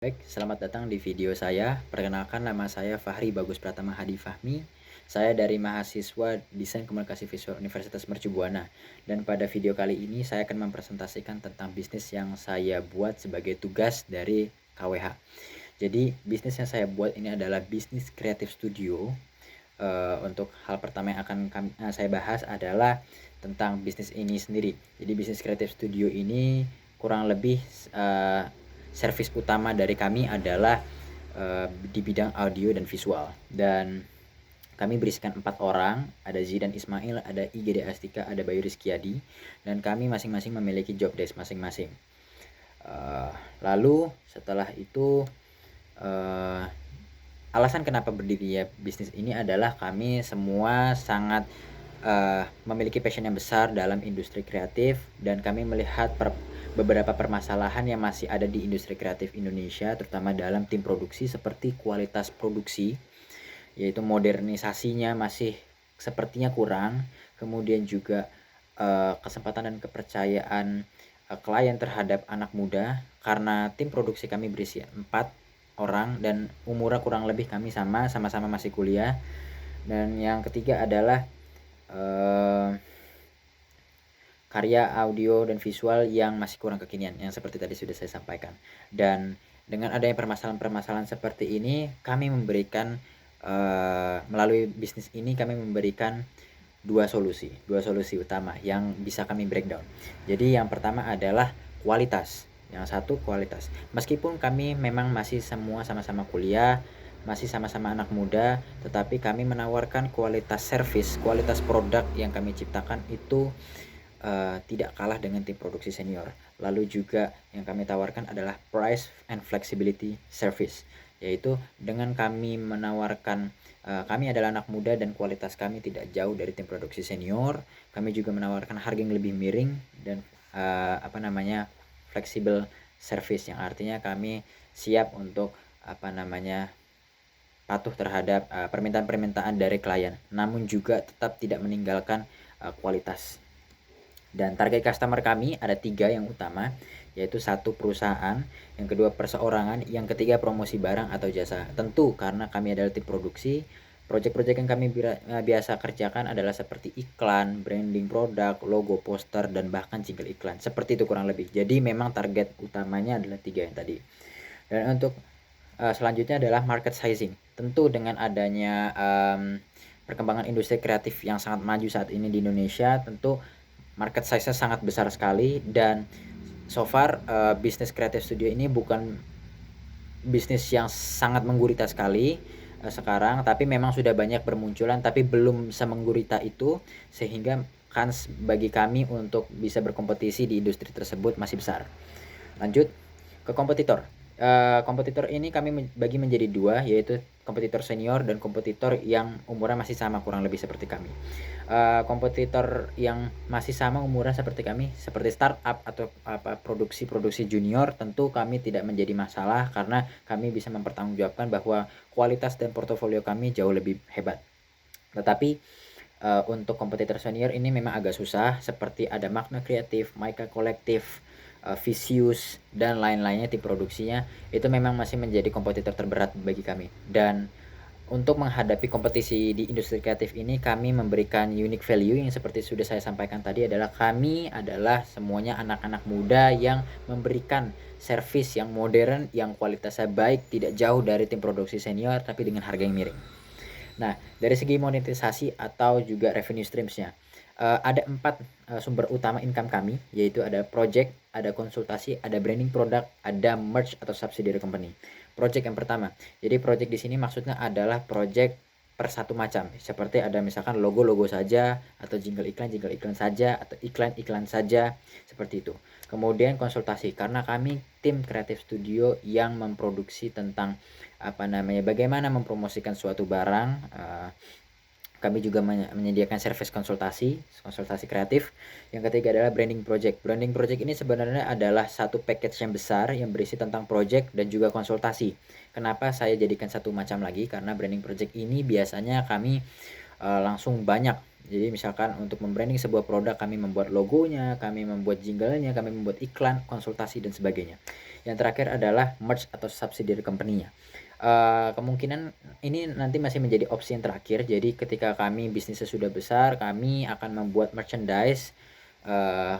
Baik, selamat datang di video saya. Perkenalkan, nama saya Fahri Bagus Pratama Hadi Fahmi. Saya dari mahasiswa Desain Komunikasi Visual Universitas Mercu Buana. Dan pada video kali ini saya akan mempresentasikan tentang bisnis yang saya buat sebagai tugas dari KWH. Jadi, bisnis yang saya buat ini adalah bisnis kreatif studio. Untuk hal pertama yang akan saya bahas adalah tentang bisnis ini sendiri. Jadi, bisnis kreatif studio ini kurang lebih servis utama dari kami adalah di bidang audio dan visual, dan kami berisikan 4 orang, ada Zidan Ismail, ada IGD Astika, ada Bayu Rizkyadi, dan kami masing-masing memiliki job desk masing-masing. Lalu setelah itu alasan kenapa berdiri ya bisnis ini adalah kami semua sangat memiliki passion yang besar dalam industri kreatif, dan kami melihat beberapa permasalahan yang masih ada di industri kreatif Indonesia, terutama dalam tim produksi, seperti kualitas produksi, yaitu modernisasinya masih sepertinya kurang, kemudian juga kesempatan dan kepercayaan klien terhadap anak muda, karena tim produksi kami berisi 4 orang dan umurnya kurang lebih kami sama-sama masih kuliah. Dan yang ketiga adalah karya audio dan visual yang masih kurang kekinian, yang seperti tadi sudah saya sampaikan. Dan dengan adanya permasalahan-permasalahan seperti ini, kami memberikan melalui bisnis ini kami memberikan dua solusi utama yang bisa kami breakdown. Jadi yang pertama adalah kualitas. Yang satu kualitas. Meskipun kami memang masih semua sama-sama kuliah, masih sama-sama anak muda, tetapi kami menawarkan kualitas service, kualitas produk yang kami ciptakan itu tidak kalah dengan tim produksi senior. Lalu juga yang kami tawarkan adalah price and flexibility service, yaitu dengan kami menawarkan kami adalah anak muda dan kualitas kami tidak jauh dari tim produksi senior. Kami juga menawarkan harga yang lebih miring dan flexible service, yang artinya kami siap untuk patuh terhadap permintaan-permintaan dari klien, namun juga tetap tidak meninggalkan kualitas. Dan target customer kami ada 3 yang utama, yaitu 1 perusahaan, yang kedua perseorangan, yang ketiga promosi barang atau jasa. Tentu karena kami adalah tim produksi, proyek-proyek yang kami biasa kerjakan adalah seperti iklan, branding produk, logo, poster, dan bahkan jingle iklan. Seperti itu kurang lebih. Jadi memang target utamanya adalah 3 yang tadi. Dan untuk selanjutnya adalah market sizing. Tentu dengan adanya perkembangan industri kreatif yang sangat maju saat ini di Indonesia, tentu market size-nya sangat besar sekali. Dan so far bisnis kreatif studio ini bukan bisnis yang sangat menggurita sekali sekarang, tapi memang sudah banyak bermunculan, tapi belum semenggurita itu, sehingga kans bagi kami untuk bisa berkompetisi di industri tersebut masih besar. Lanjut ke kompetitor. Kompetitor ini kami bagi menjadi 2, yaitu kompetitor senior dan kompetitor yang umurnya masih sama kurang lebih seperti kami. Kompetitor yang masih sama umurnya seperti kami, seperti startup atau produksi junior, tentu kami tidak menjadi masalah karena kami bisa mempertanggungjawabkan bahwa kualitas dan portofolio kami jauh lebih hebat. Tetapi untuk kompetitor senior ini memang agak susah, seperti ada Makna Kreatif, Maika Kolektif, Visius, dan lain-lainnya. Tim produksinya itu memang masih menjadi kompetitor terberat bagi kami. Dan untuk menghadapi kompetisi di industri kreatif ini, kami memberikan unique value yang seperti sudah saya sampaikan tadi, adalah kami adalah semuanya anak-anak muda yang memberikan service yang modern, yang kualitasnya baik, tidak jauh dari tim produksi senior, tapi dengan harga yang miring. Nah, dari segi monetisasi atau juga revenue streams-nya, ada 4 sumber utama income kami, yaitu ada project, ada konsultasi, ada branding produk, ada merch atau subsidiary company. Project yang pertama. Jadi project di sini maksudnya adalah project per satu macam. Seperti ada misalkan logo-logo saja, atau jingle iklan saja, atau iklan saja, seperti itu. Kemudian konsultasi, karena kami tim kreatif studio yang memproduksi tentang bagaimana mempromosikan suatu barang. Kami juga menyediakan service konsultasi kreatif. Yang ketiga adalah branding project. Branding project ini sebenarnya adalah satu package yang besar yang berisi tentang project dan juga konsultasi. Kenapa saya jadikan satu macam lagi? Karena branding project ini biasanya kami langsung banyak Jadi misalkan untuk membranding sebuah produk, kami membuat logonya, kami membuat jingle-nya, kami membuat iklan, konsultasi dan sebagainya. Yang terakhir adalah merge atau subsidiary company-nya. Kemungkinan ini nanti masih menjadi opsi yang terakhir. Jadi ketika kami bisnisnya sudah besar, kami akan membuat merchandise,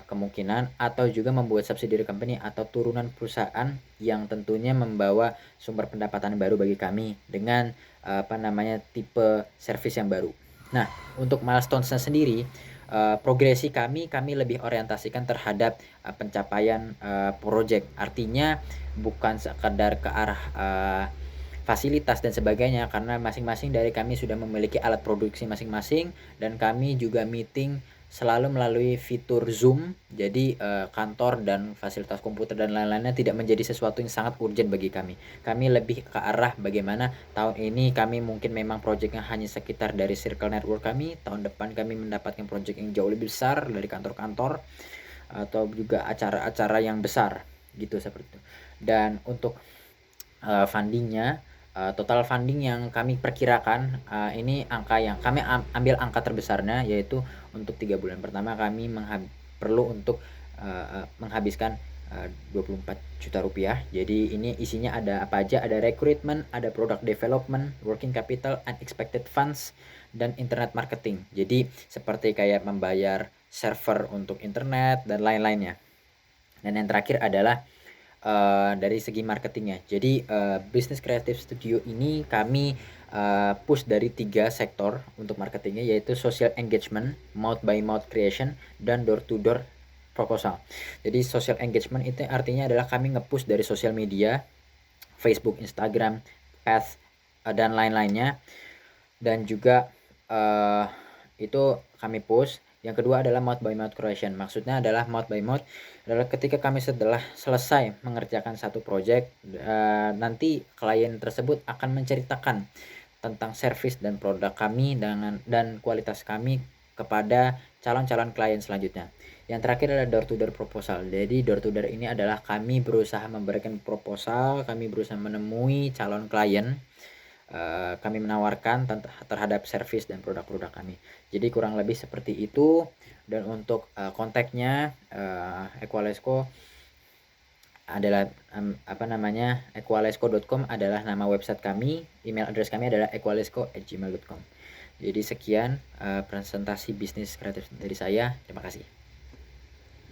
kemungkinan, atau juga membuat subsidiary company atau turunan perusahaan yang tentunya membawa sumber pendapatan baru bagi kami dengan tipe service yang baru. Nah, untuk milestones-nya sendiri, progresi kami lebih orientasikan terhadap pencapaian project. Artinya bukan sekadar ke arah fasilitas dan sebagainya, karena masing-masing dari kami sudah memiliki alat produksi masing-masing dan kami juga meeting selalu melalui fitur Zoom. Jadi kantor dan fasilitas komputer dan lain-lainnya tidak menjadi sesuatu yang sangat urgent bagi kami. Kami lebih ke arah bagaimana tahun ini kami mungkin memang projectnya hanya sekitar dari circle network kami, tahun depan kami mendapatkan project yang jauh lebih besar dari kantor-kantor atau juga acara-acara yang besar gitu, seperti itu. Dan untuk fundingnya, total funding yang kami perkirakan, ini angka yang kami ambil angka terbesarnya, yaitu untuk 3 bulan pertama kami perlu untuk menghabiskan 24 juta rupiah. Jadi ini isinya ada apa aja? Ada recruitment, ada product development, working capital, unexpected funds, dan internet marketing. Jadi seperti kayak membayar server untuk internet dan lain-lainnya. Dan yang terakhir adalah dari segi marketingnya. Jadi Business Creative Studio ini kami push dari 3 sektor untuk marketingnya, yaitu social engagement, mouth by mouth creation, dan door to door proposal. Jadi social engagement itu artinya adalah kami nge-push dari sosial media, Facebook, Instagram, Path, dan lain-lainnya. Dan juga itu kami push. Yang kedua adalah mouth by mouth creation. Maksudnya adalah mouth by mouth adalah ketika kami setelah selesai mengerjakan satu project, nanti klien tersebut akan menceritakan tentang service dan produk kami dan kualitas kami kepada calon-calon klien selanjutnya. Yang terakhir adalah door to door proposal. Jadi door to door ini adalah kami berusaha memberikan proposal, kami berusaha menemui calon klien, kami menawarkan terhadap service dan produk-produk kami. Jadi kurang lebih seperti itu. Dan untuk kontaknya, Equalesco adalah equalesco.com adalah nama website kami. Email address kami adalah equalesco@gmail.com. Jadi sekian presentasi bisnis kreatif dari saya. Terima kasih.